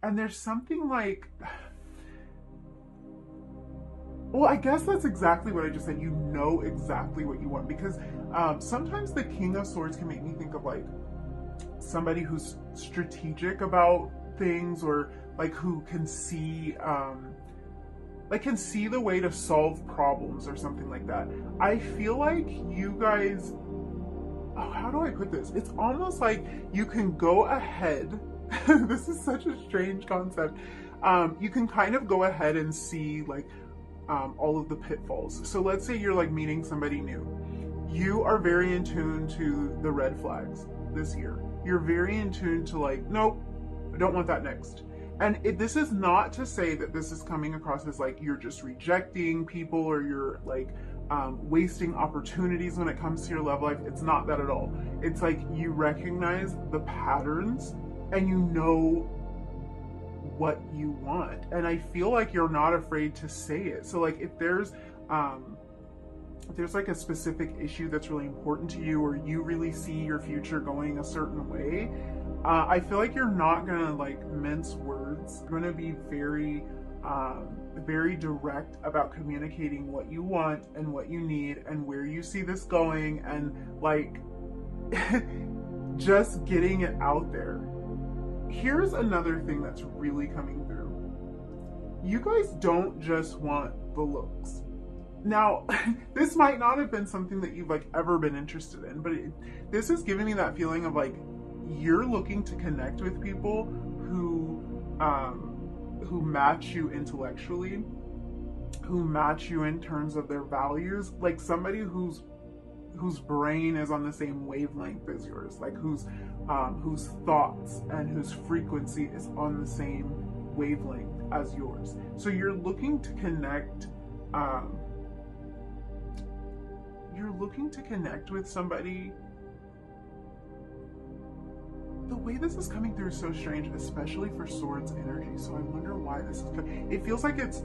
And there's something like, well, I guess that's exactly what I just said. You know exactly what you want, because sometimes the King of Swords can make me think of like somebody who's strategic about things, or like who can see the way to solve problems or something like that. I feel like you guys, oh, how do I put this? It's almost like you can go ahead. This is such a strange concept. You can kind of go ahead and see like all of the pitfalls. So let's say you're like meeting somebody new. You are very in tune to the red flags this year. You're very in tune to like, nope, I don't want that next. And this is not to say that this is coming across as like you're just rejecting people, or you're like wasting opportunities when it comes to your love life. It's not that at all. It's like you recognize the patterns and you know what you want. And I feel like you're not afraid to say it. So like if there's like a specific issue that's really important to you, or you really see your future going a certain way, I feel like you're not gonna like mince words. You're gonna be very very direct about communicating what you want and what you need and where you see this going, and like just getting it out there. Here's another thing that's really coming through. You guys don't just want the looks. Now, this might not have been something that you've like ever been interested in, but this is giving me that feeling of like you're looking to connect with people who match you intellectually, who match you in terms of their values, like somebody whose brain is on the same wavelength as yours, like whose thoughts and whose frequency is on the same wavelength as yours. So you're looking to connect. You're looking to connect with somebody. The way this is coming through is so strange, especially for Swords energy. So I wonder why this is coming. It feels like it's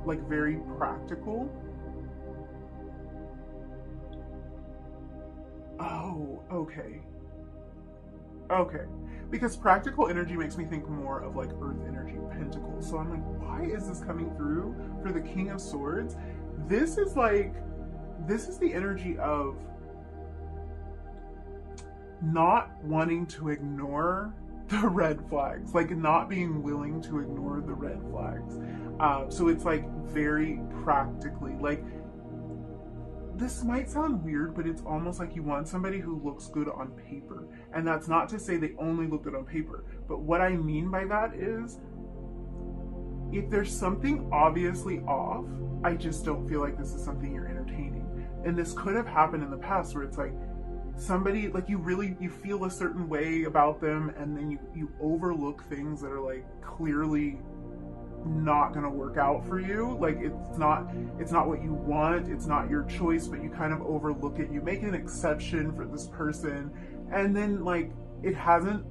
like very practical. Oh, okay. Okay. Because practical energy makes me think more of like Earth energy, Pentacles. So I'm like, why is this coming through for the King of Swords? This is the energy of not wanting to ignore the red flags, like not being willing to ignore the red flags. So it's like very practically, like, this might sound weird, but it's almost like you want somebody who looks good on paper. And that's not to say they only look good on paper. But what I mean by that is, if there's something obviously off, I just don't feel like this is something you're entertaining. And this could have happened in the past where it's like somebody, like you feel a certain way about them, and then you overlook things that are like clearly not gonna work out for you. Like it's not what you want, it's not your choice, but you kind of overlook it. You make an exception for this person, and then like it hasn't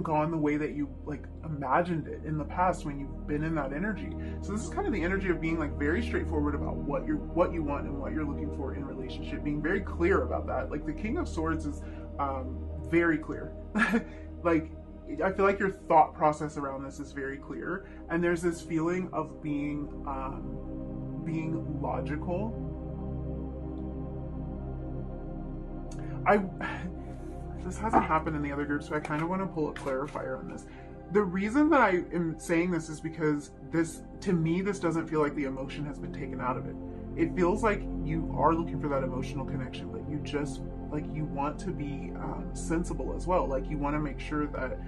gone the way that you like imagined it in the past when you've been in that energy. So this is kind of the energy of being like very straightforward about what you want and what you're looking for in a relationship, being very clear about that. Like the King of Swords is very clear. Like I feel like your thought process around this is very clear, and there's this feeling of being logical. This hasn't happened in the other groups, so I kind of want to pull a clarifier on this. The reason that I am saying this is because to me, this doesn't feel like the emotion has been taken out of it. It feels like you are looking for that emotional connection, but you just, like, you want to be sensible as well. Like, you want to make sure that,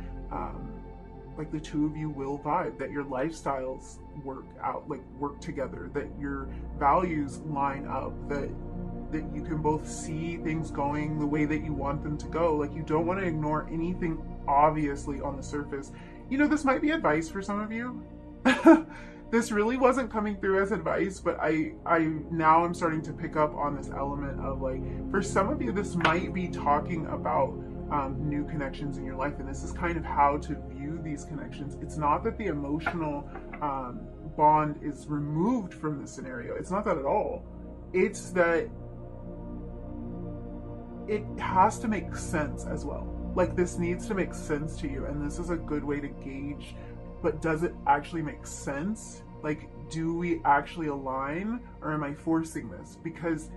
like, the two of you will vibe, that your lifestyles work together, that your values line up, that you can both see things going the way that you want them to go. Like, you don't want to ignore anything obviously on the surface. You know, this might be advice for some of you. This really wasn't coming through as advice, but I now I'm starting to pick up on this element of, like, for some of you, this might be talking about new connections in your life, and this is kind of how to view these connections. It's not that the emotional bond is removed from the scenario. It's not that at all. It's that it has to make sense as well. Like, this needs to make sense to you, and this is a good way to gauge, but does it actually make sense? Like, do we actually align, or am I forcing this? Because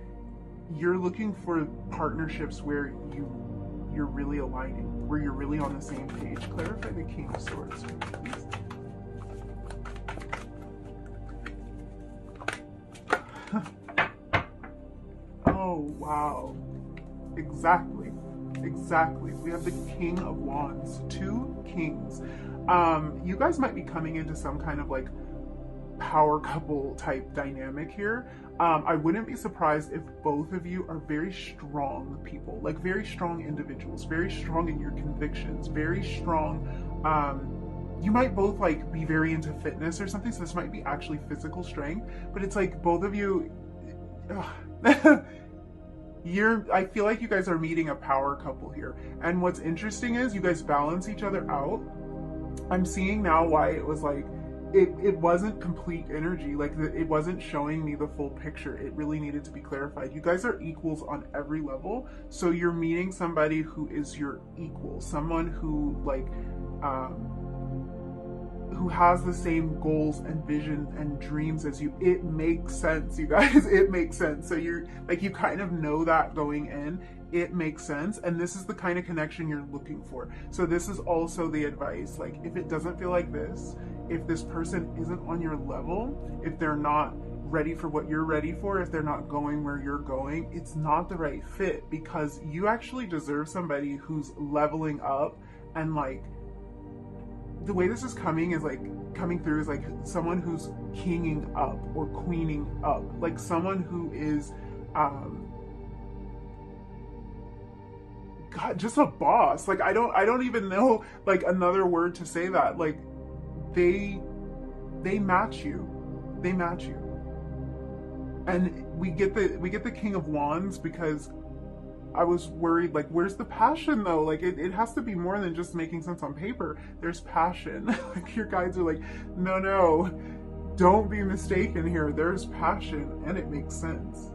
you're looking for partnerships where you're really aligning, where you're really on the same page. Clarify the King of Swords, please. Oh, wow. Exactly. Exactly. We have the King of Wands. 2 kings. You guys might be coming into some kind of like power couple type dynamic here. I wouldn't be surprised if both of you are very strong people, like very strong individuals, very strong in your convictions, very strong. You might both like be very into fitness or something, so this might be actually physical strength, but it's like both of you, I feel like you guys are meeting a power couple here. And what's interesting is you guys balance each other out. I'm seeing now why it was like, it wasn't complete energy. Like, it wasn't showing me the full picture. It really needed to be clarified. You guys are equals on every level. So you're meeting somebody who is your equal, someone who like, who has the same goals and vision and dreams as you. It makes sense, you guys. It makes sense. So you're like, you kind of know that going in. It makes sense, and this is the kind of connection you're looking for. So this is also the advice. Like, if it doesn't feel like this, if this person isn't on your level, if they're not ready for what you're ready for, if they're not going where you're going, it's not the right fit, because you actually deserve somebody who's leveling up. And like, the way this is coming through is like someone who's kinging up or queening up, like someone who is God, just a boss. Like, I don't even know like another word to say that. Like, they match you. They match you. And we get the King of Wands because I was worried, like, where's the passion though? Like, it has to be more than just making sense on paper. There's passion. Like, your guides are like, no, don't be mistaken here. There's passion, and it makes sense.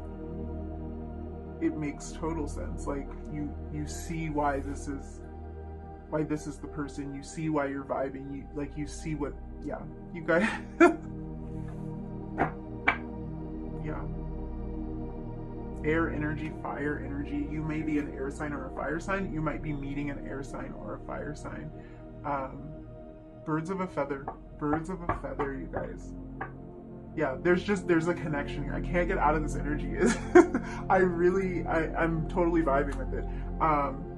It makes total sense. Like, you see why this is the person. You see why you're vibing. You see what, yeah, you guys. Yeah. Air energy, fire energy. You may be an air sign or a fire sign. You might be meeting an air sign or a fire sign. Birds of a feather, you guys. Yeah, there's a connection here. I can't get out of this energy. I'm totally vibing with it.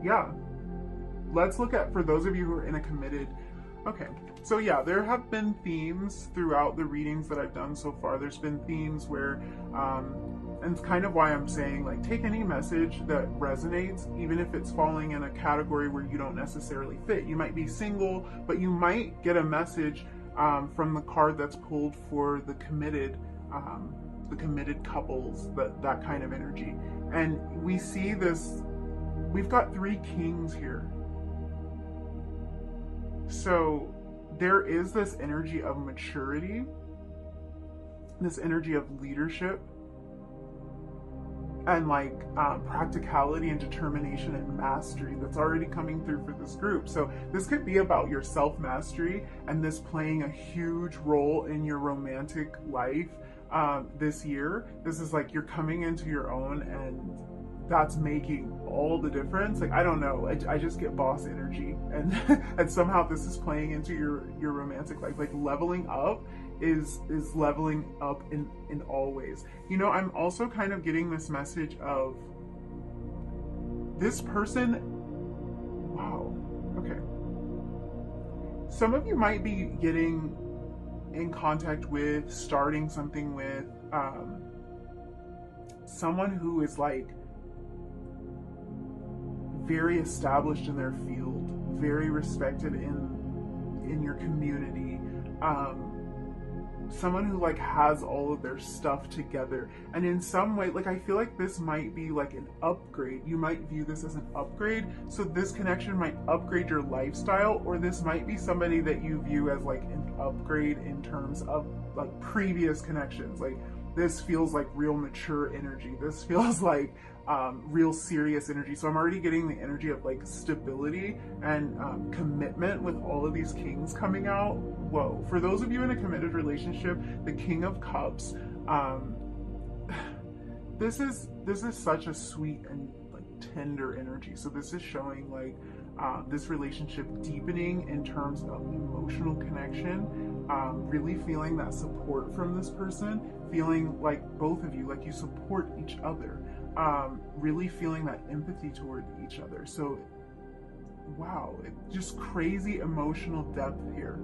Yeah. Let's look at, for those of you who are in a committed, okay. So yeah, there have been themes throughout the readings that I've done so far. There's been themes where, and it's kind of why I'm saying, like, take any message that resonates, even if it's falling in a category where you don't necessarily fit. You might be single, but you might get a message from the card that's pulled for the committed couples, that kind of energy. And we see this, we've got 3 kings here. So there is this energy of maturity, this energy of leadership, and like practicality and determination and mastery that's already coming through for this group. So this could be about your self-mastery, and this playing a huge role in your romantic life this year. This is like you're coming into your own, and that's making all the difference. Like, I don't know, I just get boss energy, and and somehow this is playing into your romantic life. Like, leveling up is leveling up in all ways. You know, I'm also kind of getting this message of this person. Wow. Okay. Some of you might be getting in contact with, starting something with someone who is like very established in their field, very respected in your community, someone who like has all of their stuff together, and in some way, like, I feel like this might be like an upgrade. You might view this as an upgrade, so this connection might upgrade your lifestyle, or this might be somebody that you view as like an upgrade in terms of like previous connections. Like, this feels like real mature energy. This feels like real serious energy. So I'm already getting the energy of like stability and commitment with all of these kings coming out. Whoa. For those of you in a committed relationship, the King of Cups, this is such a sweet and like tender energy. So this is showing like this relationship deepening in terms of emotional connection, really feeling that support from this person, feeling like both of you, like you support each other, really feeling that empathy toward each other. So, wow, just crazy emotional depth here.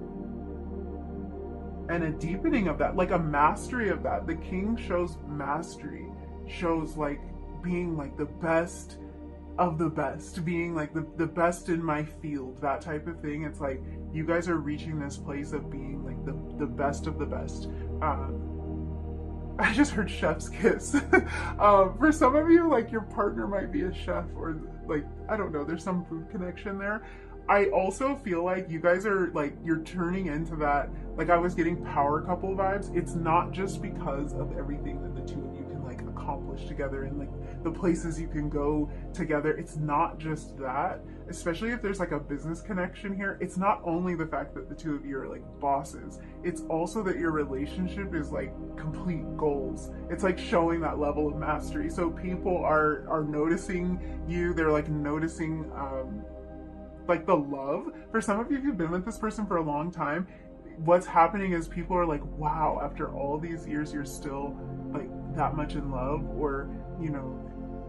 And a deepening of that, like a mastery of that. The king shows mastery, shows like being like the best of the best, being like the best in my field, that type of thing. It's like you guys are reaching this place of being like the best of the best. I just heard chef's kiss. For some of you, like your partner might be a chef, or like, I don't know, there's some food connection there. I also feel like you guys are like, you're turning into that, like I was getting power couple vibes. It's not just because of everything that the two of you can like accomplish together and like the places you can go together. It's not just that, especially if there's like a business connection here. It's not only the fact that the two of you are like bosses, it's also that your relationship is like complete goals. It's like showing that level of mastery. So people are noticing you. They're like noticing like the love. For some of you, if you've been with this person for a long time, what's happening is people are like, wow, after all these years you're still like that much in love, or you know,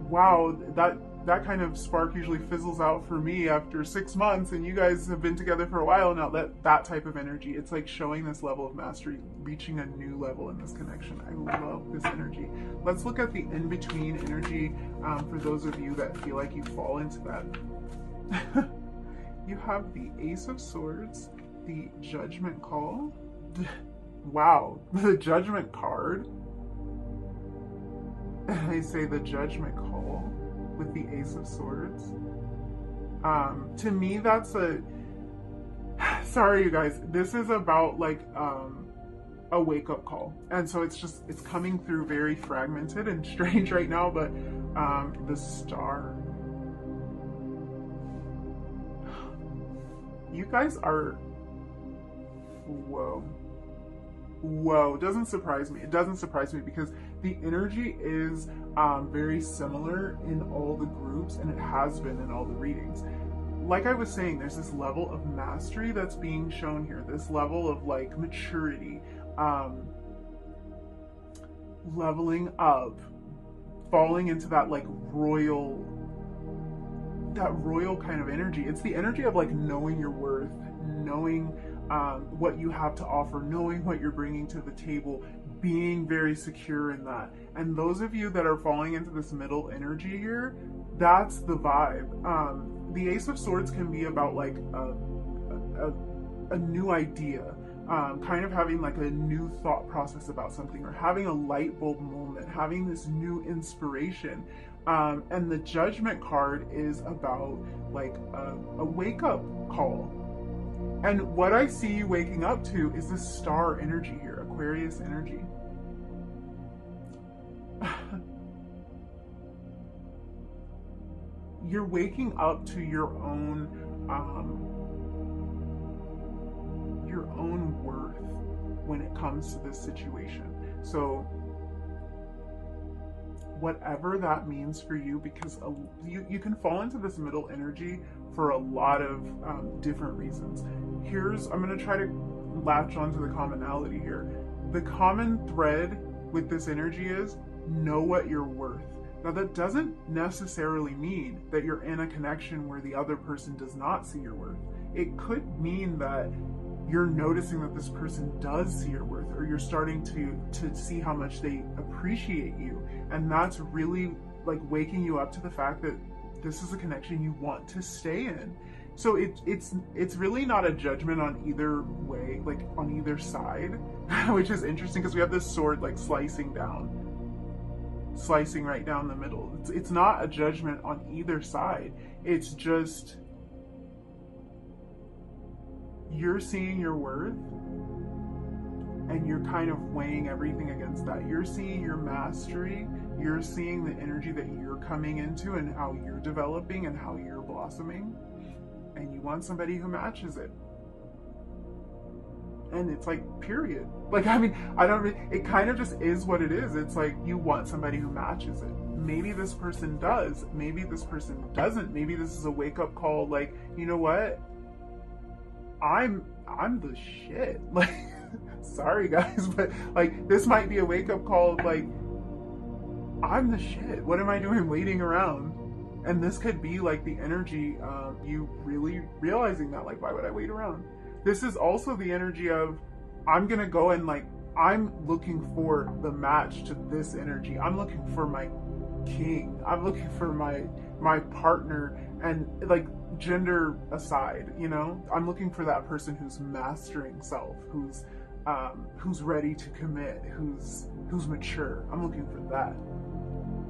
wow, that kind of spark usually fizzles out for me after 6 months, and you guys have been together for a while now. That type of energy, it's like showing this level of mastery, reaching a new level in this connection. I love this energy. Let's look at the in-between energy for those of you that feel like you fall into that. You have the Ace of Swords, the Judgment call. Wow, the Judgment card. I say the Judgment call with the Ace of Swords. To me, that's a... Sorry, you guys. This is about like a wake-up call. And so it's coming through very fragmented and strange right now, but the Star. You guys are, whoa, doesn't surprise me. It doesn't surprise me because the energy is very similar in all the groups, and it has been in all the readings. Like I was saying, there's this level of mastery that's being shown here, this level of like maturity, leveling up, falling into that like royal kind of energy. It's the energy of like knowing your worth, knowing what you have to offer, knowing what you're bringing to the table, being very secure in that. And those of you that are falling into this middle energy here, that's the vibe. The Ace of Swords can be about like a new idea, kind of having like a new thought process about something, or having a light bulb moment, having this new inspiration. And the Judgment card is about like a wake-up call. And what I see you waking up to is the Star energy here, Aquarius energy. You're waking up to your own worth when it comes to this situation. So whatever that means for you, because you can fall into this middle energy for a lot of different reasons. I'm going to try to latch onto the commonality here. The common thread with this energy is know what you're worth. Now that doesn't necessarily mean that you're in a connection where the other person does not see your worth. It could mean that you're noticing that this person does see your worth, or you're starting to see how much they appreciate you. And that's really like waking you up to the fact that this is a connection you want to stay in. So it's really not a judgment on either way, like on either side, which is interesting because we have this sword like slicing right down the middle. It's not a judgment on either side. It's just you're seeing your worth, and you're kind of weighing everything against that. You're seeing your mastery, you're seeing the energy that you're coming into and how you're developing and how you're blossoming, and you want somebody who matches it. And it's like, period. Like, I mean, it kind of just is what it is. It's like, you want somebody who matches it. Maybe this person does, maybe this person doesn't. Maybe this is a wake-up call, like, you know what? I'm the shit. Like, sorry guys, but like, this might be a wake-up call of like, I'm the shit. What am I doing waiting around? And this could be like the energy of you really realizing that, like, why would I wait around? This is also the energy of, I'm gonna go and like, I'm looking for the match to this energy. I'm looking for my king. I'm looking for my partner, and like, gender aside, you know, I'm looking for that person who's mastering self, who's ready to commit, who's mature. I'm looking for that.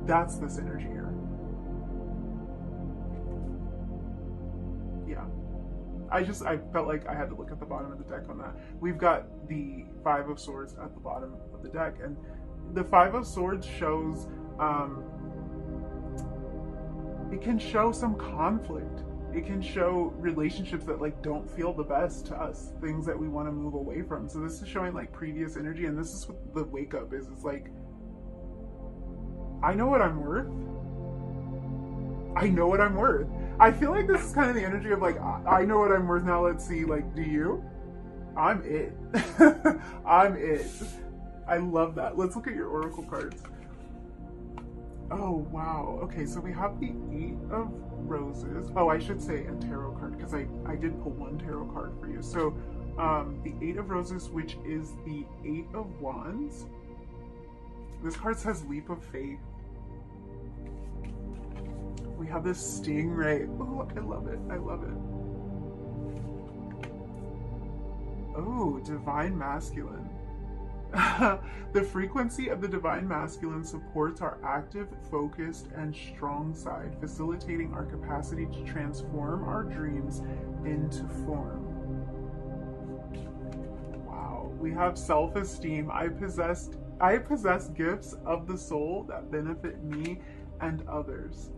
That's this energy here. Yeah. I felt like I had to look at the bottom of the deck on that. We've got the Five of Swords at the bottom of the deck, and the Five of Swords shows, it can show some conflict. It can show relationships that like don't feel the best to us, things that we want to move away from. So this is showing like previous energy, and this is what the wake up is. It's like, I know what I'm worth. I know what I'm worth. I feel like this is kind of the energy of like, I know what I'm worth, now let's see, like, do you? I'm it. I'm it. I love that. Let's look at your oracle cards. Oh, wow. Okay, so we have the Eight of Roses. Oh, I should say a tarot card, because I did pull one tarot card for you. So the Eight of Roses, which is the Eight of Wands. This card says leap of faith. We have this stingray. Oh, I love it. I love it. Oh, divine masculine. The frequency of the divine masculine supports our active, focused, and strong side, facilitating our capacity to transform our dreams into form. Wow. We have self-esteem. I possess gifts of the soul that benefit me and others.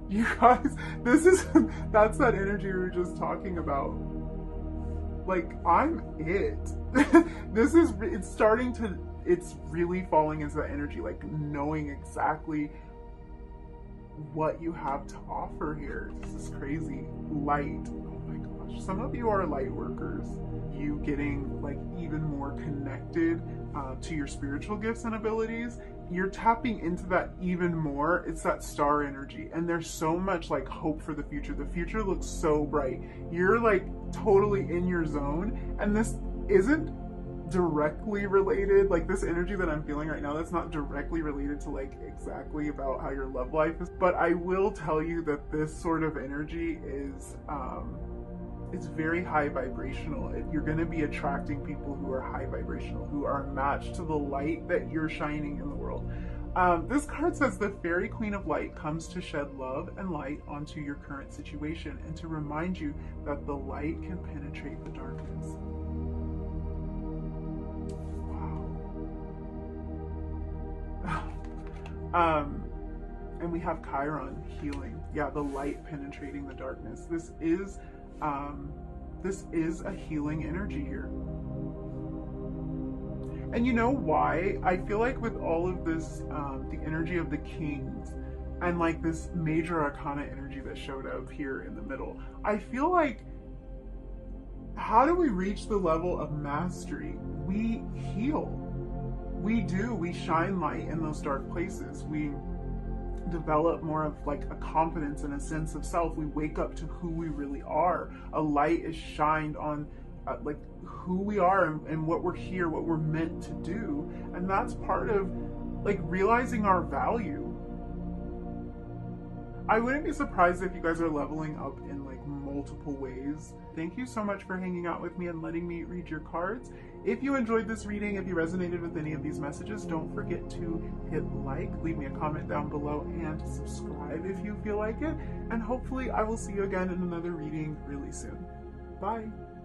You guys, that's that energy we were just talking about. Like, I'm it. It's really falling into that energy, like knowing exactly what you have to offer here. This is crazy. Light. Oh my gosh. Some of you are light workers. You getting like even more connected to your spiritual gifts and abilities. You're tapping into that even more. It's that star energy, and there's so much like hope for the future. The future looks so bright. You're like totally in your zone, and this isn't directly related, like this energy that I'm feeling right now, that's not directly related to like exactly about how your love life is, but I will tell you that this sort of energy is it's very high vibrational. You're going to be attracting people who are high vibrational, who are matched to the light that you're shining in the world. This card says the Fairy Queen of Light comes to shed love and light onto your current situation and to remind you that the light can penetrate the darkness. Wow. And we have Chiron, healing. Yeah, the light penetrating the darkness. This is a healing energy here. And you know why? I feel like with all of this, the energy of the kings and like this major arcana energy that showed up here in the middle, I feel like, how do we reach the level of mastery? We heal. We do. We shine light in those dark places. We develop more of like a confidence and a sense of self. We wake up to who we really are. A light is shined on like who we are and what we're here, what we're meant to do. And that's part of like realizing our value. I wouldn't be surprised if you guys are leveling up in like multiple ways. Thank you so much for hanging out with me and letting me read your cards. If you enjoyed this reading, if you resonated with any of these messages, don't forget to hit like, leave me a comment down below, and subscribe if you feel like it. And hopefully I will see you again in another reading really soon. Bye.